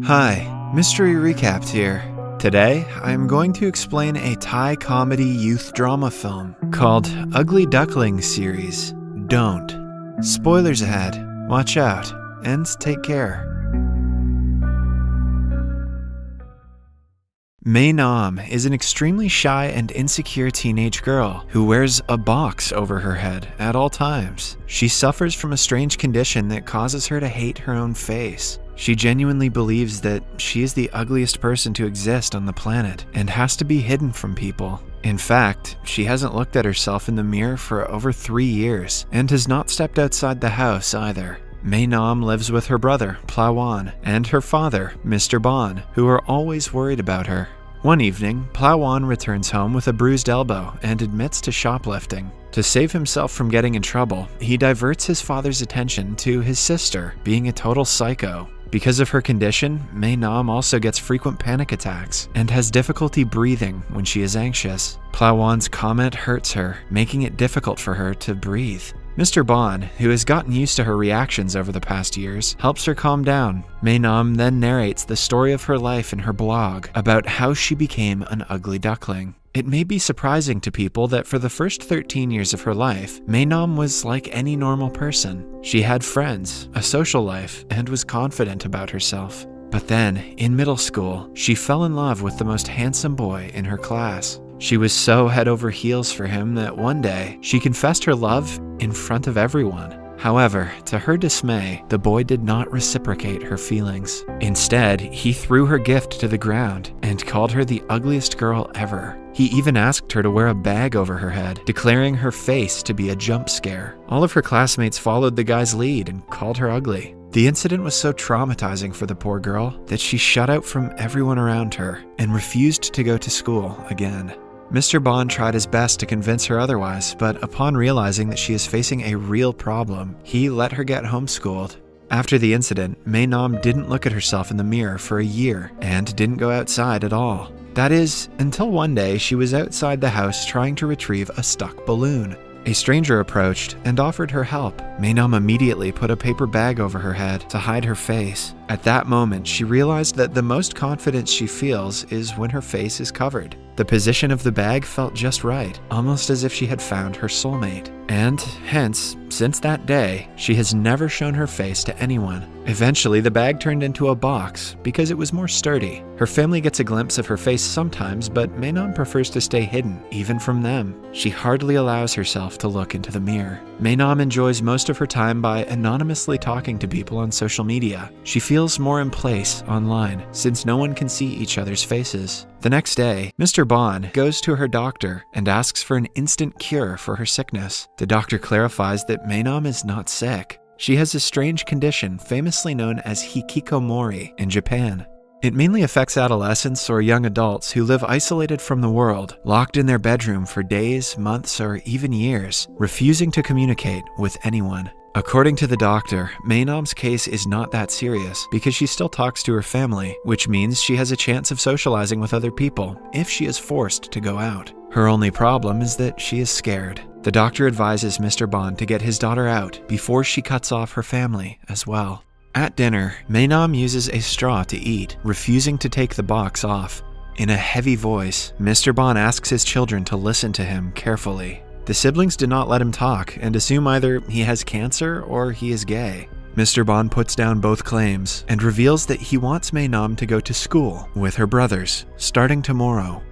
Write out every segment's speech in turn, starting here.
Hi, Mystery Recapped here. Today, I'm going to explain a Thai comedy youth drama film called Ugly Duckling series, Don't. Spoilers ahead, watch out, and take care. Mei Nam is an extremely shy and insecure teenage girl who wears a box over her head at all times. She suffers from a strange condition that causes her to hate her own face. She genuinely believes that she is the ugliest person to exist on the planet and has to be hidden from people. In fact, she hasn't looked at herself in the mirror for over 3 years and has not stepped outside the house either. Mei Nam lives with her brother, Plawan, and her father, Mr. Bon, who are always worried about her. One evening, Plawan returns home with a bruised elbow and admits to shoplifting. To save himself from getting in trouble, he diverts his father's attention to his sister being a total psycho. Because of her condition, Mei Nam also gets frequent panic attacks and has difficulty breathing when she is anxious. Plawan's comment hurts her, making it difficult for her to breathe. Mr. Bon, who has gotten used to her reactions over the past years, helps her calm down. Mei Nam then narrates the story of her life in her blog about how she became an ugly duckling. It may be surprising to people that for the first 13 years of her life, Mei Nam was like any normal person. She had friends, a social life, and was confident about herself. But then, in middle school, she fell in love with the most handsome boy in her class. She was so head over heels for him that one day, she confessed her love in front of everyone. However, to her dismay, the boy did not reciprocate her feelings. Instead, he threw her gift to the ground and called her the ugliest girl ever. He even asked her to wear a bag over her head, declaring her face to be a jump scare. All of her classmates followed the guy's lead and called her ugly. The incident was so traumatizing for the poor girl that she shut out from everyone around her and refused to go to school again. Mr. Bon tried his best to convince her otherwise, but upon realizing that she is facing a real problem, he let her get homeschooled. After the incident, Mei Nam didn't look at herself in the mirror for a year and didn't go outside at all. That is, until one day she was outside the house trying to retrieve a stuck balloon. A stranger approached and offered her help. Mei Nam immediately put a paper bag over her head to hide her face. At that moment, she realized that the most confidence she feels is when her face is covered. The position of the bag felt just right, almost as if she had found her soulmate. And hence, since that day, she has never shown her face to anyone. Eventually, the bag turned into a box because it was more sturdy. Her family gets a glimpse of her face sometimes, but Mei Nam prefers to stay hidden, even from them. She hardly allows herself to look into the mirror. Mei Nam enjoys most of her time by anonymously talking to people on social media. She feels more in place online, since no one can see each other's faces. The next day, Mr. Bon goes to her doctor and asks for an instant cure for her sickness. The doctor clarifies that Mei Nam is not sick. She has a strange condition famously known as hikikomori in Japan. It mainly affects adolescents or young adults who live isolated from the world, locked in their bedroom for days, months, or even years, refusing to communicate with anyone. According to the doctor, Mei Nam's case is not that serious because she still talks to her family, which means she has a chance of socializing with other people if she is forced to go out. Her only problem is that she is scared. The doctor advises Mr. Bon to get his daughter out before she cuts off her family as well. At dinner, Mei Nam uses a straw to eat, refusing to take the box off. In a heavy voice, Mr. Bon asks his children to listen to him carefully. The siblings do not let him talk and assume either he has cancer or he is gay. Mr. Bon puts down both claims and reveals that he wants Mei Nam to go to school with her brothers, starting tomorrow.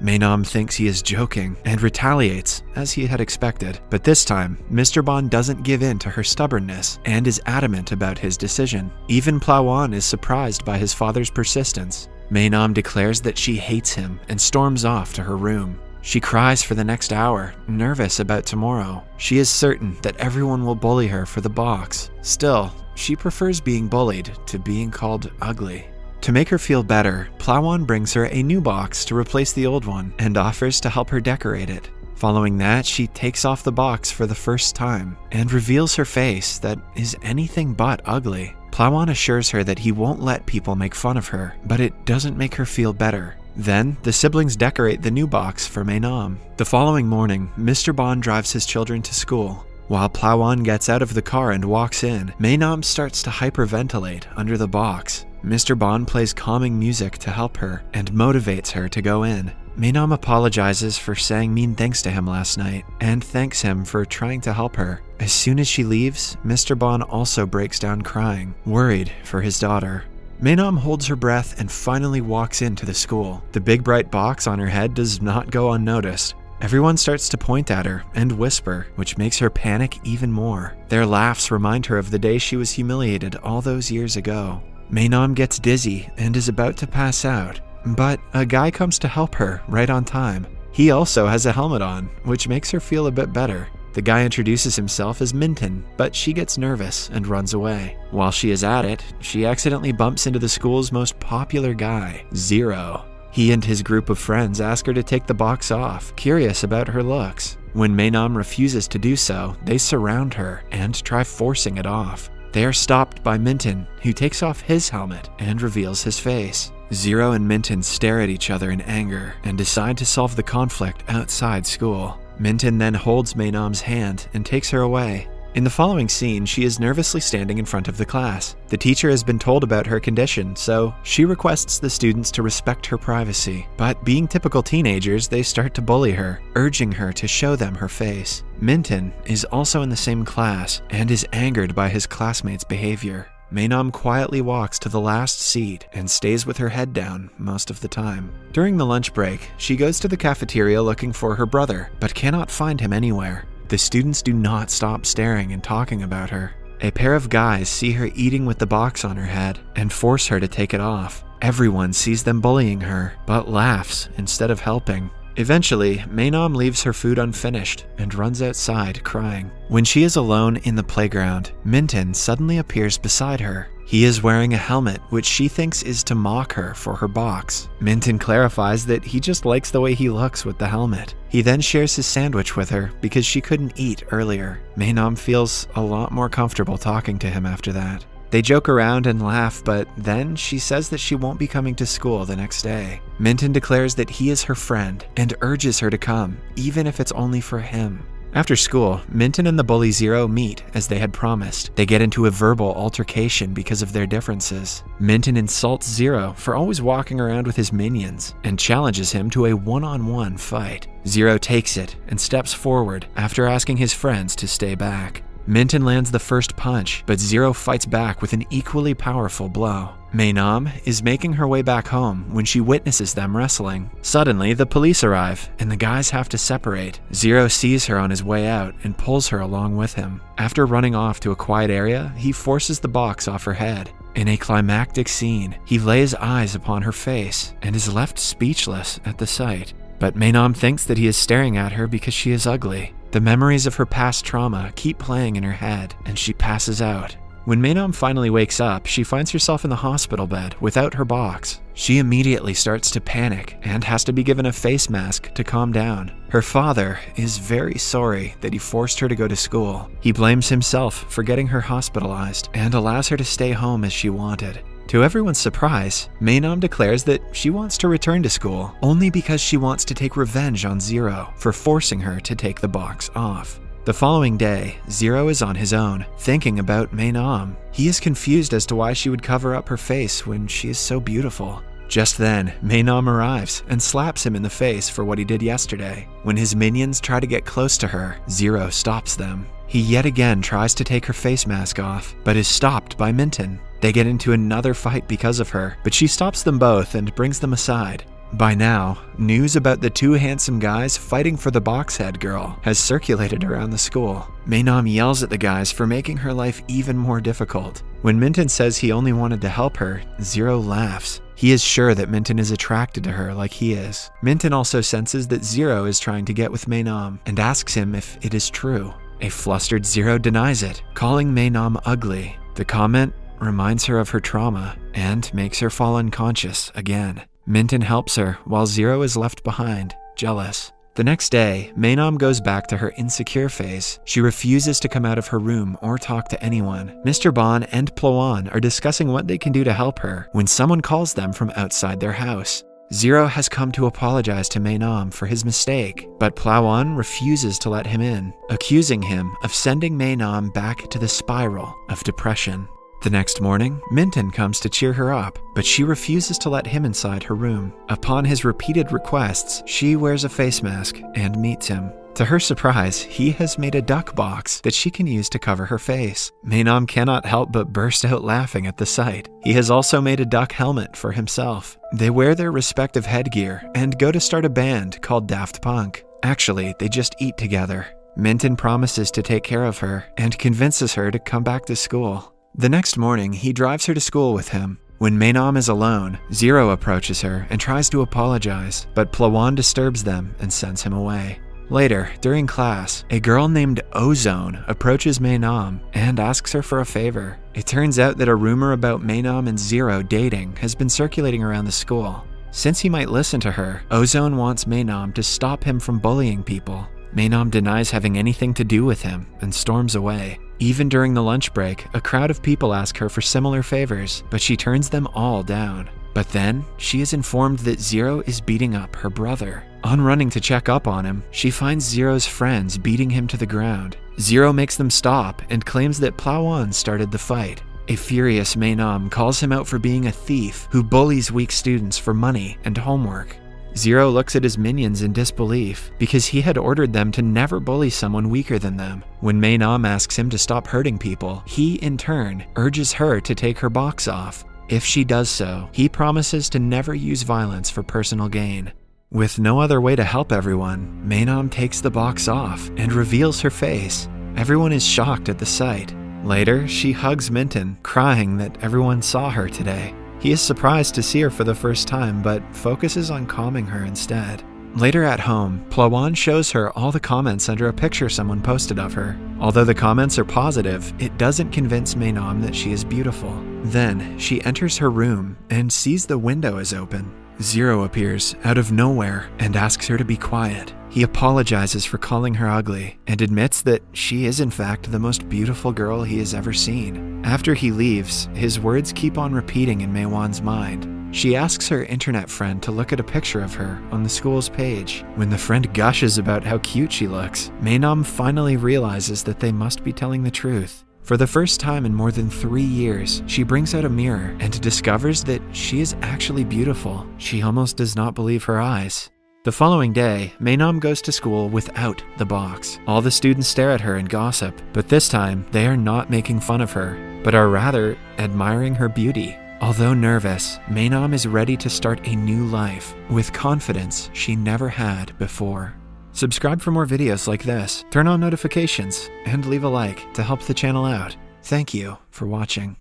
Mei Nam thinks he is joking and retaliates, as he had expected, but this time, Mr. Bon doesn't give in to her stubbornness and is adamant about his decision. Even Plawan is surprised by his father's persistence. Mei Nam declares that she hates him and storms off to her room. She cries for the next hour, nervous about tomorrow. She is certain that everyone will bully her for the box. Still, she prefers being bullied to being called ugly. To make her feel better, Plawan brings her a new box to replace the old one and offers to help her decorate it. Following that, she takes off the box for the first time and reveals her face that is anything but ugly. Plawan assures her that he won't let people make fun of her, but it doesn't make her feel better. Then, the siblings decorate the new box for Mei Nam. The following morning, Mr. Bon drives his children to school. While Plawan gets out of the car and walks in, Mei Nam starts to hyperventilate under the box. Mr. Bon plays calming music to help her and motivates her to go in. Maenam apologizes for saying mean things to him last night and thanks him for trying to help her. As soon as she leaves, Mr. Bon also breaks down crying, worried for his daughter. Maenam holds her breath and finally walks into the school. The big bright box on her head does not go unnoticed. Everyone starts to point at her and whisper, which makes her panic even more. Their laughs remind her of the day she was humiliated all those years ago. Maenam gets dizzy and is about to pass out, but a guy comes to help her right on time. He also has a helmet on, which makes her feel a bit better. The guy introduces himself as Minton, but she gets nervous and runs away. While she is at it, she accidentally bumps into the school's most popular guy, Zero. He and his group of friends ask her to take the box off, curious about her looks. When Maenam refuses to do so, they surround her and try forcing it off. They are stopped by Minton, who takes off his helmet and reveals his face. Zero and Minton stare at each other in anger and decide to solve the conflict outside school. Minton then holds Maenam's hand and takes her away. In the following scene, she is nervously standing in front of the class. The teacher has been told about her condition, so she requests the students to respect her privacy. But being typical teenagers, they start to bully her, urging her to show them her face. Minton is also in the same class and is angered by his classmates' behavior. Maenam quietly walks to the last seat and stays with her head down most of the time. During the lunch break, she goes to the cafeteria looking for her brother, but cannot find him anywhere. The students do not stop staring and talking about her. A pair of guys see her eating with the box on her head and force her to take it off. Everyone sees them bullying her, but laughs instead of helping. Eventually, Maenam leaves her food unfinished and runs outside crying. When she is alone in the playground, Minton suddenly appears beside her. He is wearing a helmet, which she thinks is to mock her for her box. Minton clarifies that he just likes the way he looks with the helmet. He then shares his sandwich with her because she couldn't eat earlier. Maenam feels a lot more comfortable talking to him after that. They joke around and laugh, but then she says that she won't be coming to school the next day. Minton declares that he is her friend and urges her to come, even if it's only for him. After school, Minton and the bully Zero meet as they had promised. They get into a verbal altercation because of their differences. Minton insults Zero for always walking around with his minions and challenges him to a one-on-one fight. Zero takes it and steps forward after asking his friends to stay back. Minton lands the first punch, but Zero fights back with an equally powerful blow. Maenam is making her way back home when she witnesses them wrestling. Suddenly, the police arrive, and the guys have to separate. Zero sees her on his way out and pulls her along with him. After running off to a quiet area, he forces the box off her head. In a climactic scene, he lays eyes upon her face and is left speechless at the sight. But Maenam thinks that he is staring at her because she is ugly. The memories of her past trauma keep playing in her head, and she passes out. When Maenam finally wakes up, she finds herself in the hospital bed without her box. She immediately starts to panic and has to be given a face mask to calm down. Her father is very sorry that he forced her to go to school. He blames himself for getting her hospitalized and allows her to stay home as she wanted. To everyone's surprise, Maenam declares that she wants to return to school only because she wants to take revenge on Zero for forcing her to take the box off. The following day, Zero is on his own, thinking about Maenam. He is confused as to why she would cover up her face when she is so beautiful. Just then, Maenam arrives and slaps him in the face for what he did yesterday. When his minions try to get close to her, Zero stops them. He yet again tries to take her face mask off, but is stopped by Minton. They get into another fight because of her, but she stops them both and brings them aside. By now, news about the two handsome guys fighting for the boxhead girl has circulated around the school. Maenam yells at the guys for making her life even more difficult. When Minton says he only wanted to help her, Zero laughs. He is sure that Minton is attracted to her like he is. Minton also senses that Zero is trying to get with Maenam and asks him if it is true. A flustered Zero denies it, calling Maenam ugly. The comment reminds her of her trauma and makes her fall unconscious again. Minton helps her while Zero is left behind, jealous. The next day, Maenam goes back to her insecure phase. She refuses to come out of her room or talk to anyone. Mr. Bon and Ploan are discussing what they can do to help her when someone calls them from outside their house. Zero has come to apologize to Maenam for his mistake, but Ploan refuses to let him in, accusing him of sending Maenam back to the spiral of depression. The next morning, Minton comes to cheer her up, but she refuses to let him inside her room. Upon his repeated requests, she wears a face mask and meets him. To her surprise, he has made a duck box that she can use to cover her face. Maenam cannot help but burst out laughing at the sight. He has also made a duck helmet for himself. They wear their respective headgear and go to start a band called Daft Punk. Actually, they just eat together. Minton promises to take care of her and convinces her to come back to school. The next morning, he drives her to school with him. When Maenam is alone, Zero approaches her and tries to apologize, but Plawan disturbs them and sends him away. Later, during class, a girl named Ozone approaches Maenam and asks her for a favor. It turns out that a rumor about Maenam and Zero dating has been circulating around the school. Since he might listen to her, Ozone wants Maenam to stop him from bullying people. Maenam denies having anything to do with him and storms away. Even during the lunch break, a crowd of people ask her for similar favors, but she turns them all down. But then, she is informed that Zero is beating up her brother. On running to check up on him, she finds Zero's friends beating him to the ground. Zero makes them stop and claims that Plawan started the fight. A furious Maenam calls him out for being a thief who bullies weak students for money and homework. Zero looks at his minions in disbelief because he had ordered them to never bully someone weaker than them. When Maenam asks him to stop hurting people, he in turn urges her to take her box off. If she does so, he promises to never use violence for personal gain. With no other way to help everyone, Maenam takes the box off and reveals her face. Everyone is shocked at the sight. Later, she hugs Minton, crying that everyone saw her today. He is surprised to see her for the first time, but focuses on calming her instead. Later at home, Plawan shows her all the comments under a picture someone posted of her. Although the comments are positive, it doesn't convince Maenam that she is beautiful. Then, she enters her room and sees the window is open. Zero appears out of nowhere and asks her to be quiet. He apologizes for calling her ugly and admits that she is in fact the most beautiful girl he has ever seen. After he leaves, his words keep on repeating in Maewan's mind. She asks her internet friend to look at a picture of her on the school's page. When the friend gushes about how cute she looks, Maenam finally realizes that they must be telling the truth. For the first time in more than 3 years, she brings out a mirror and discovers that she is actually beautiful. She almost does not believe her eyes. The following day, Maenam goes to school without the box. All the students stare at her and gossip, but this time, they are not making fun of her, but are rather admiring her beauty. Although nervous, Maenam is ready to start a new life with confidence she never had before. Subscribe for more videos like this, turn on notifications, and leave a like to help the channel out. Thank you for watching.